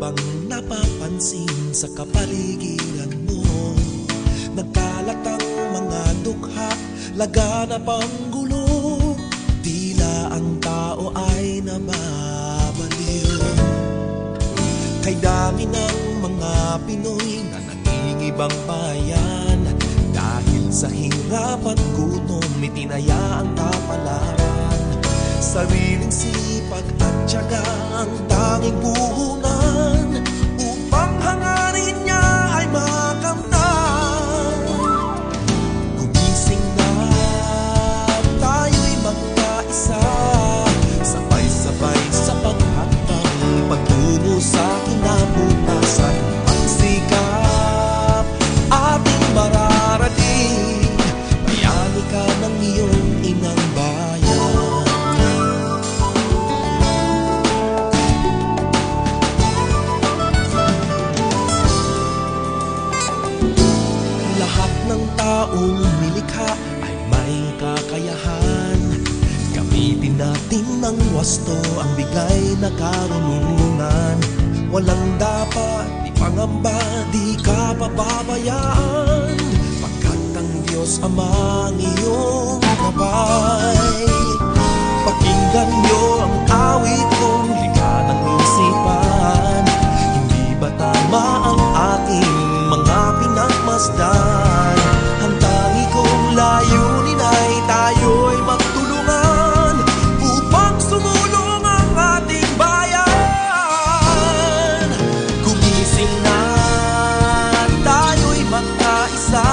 bang napapansin sa kapaligiran mo? Nagkalat ang mga dukha, laganap ang gulo, tila ang tao ay nababaliw. Kay dami ng mga Pinoy na nangingibang bayan, dahil sa hirap at gutom itinaya ang kapalaran. Sariling sipag at tiyaga ang tanging puhunan upang hangarin niya ay makamtan. Gumising na, tayo'y magkaisa, sabay-sabay sa paghakbang pagtungo sa kinabukasan. Magsikap, ating mararating, bayani ka ng iyong inang bayan. Lahat ng taong nilikha ay may kakayahan. Gamitin natin ng wasto ang bigay na karunungan. Walang dapat ipangamba, di ka pababayaan, pagkat ang Diyos Ama ang iyong gabay. Pakinggan niyo ang awit kong likha ng isipan. Hindi ba tama ang ating mga pinagmasdan? Ang tangi kong layunin ay tayo'y magtulungan upang sumulong ang ating bayan. Gumising na, tayo'y magkaisa,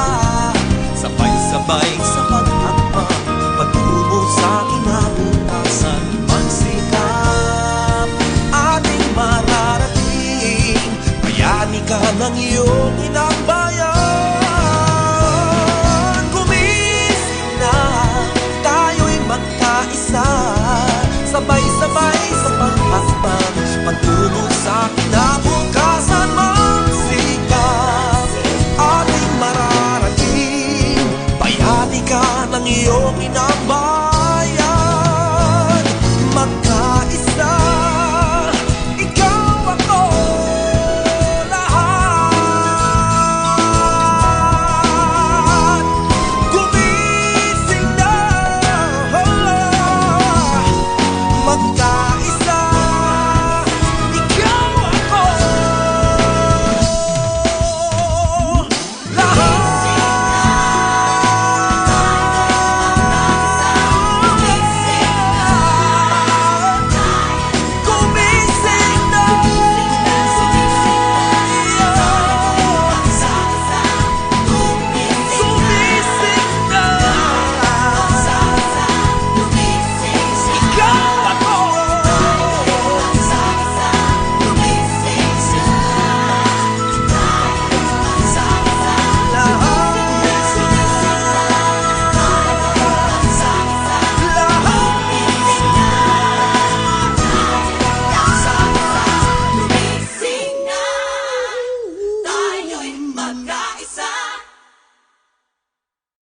sabay-sabay sa paghakbang patungo sa kinabukasan. Magsikap, ating mararating, bayani ka ng iyong ina.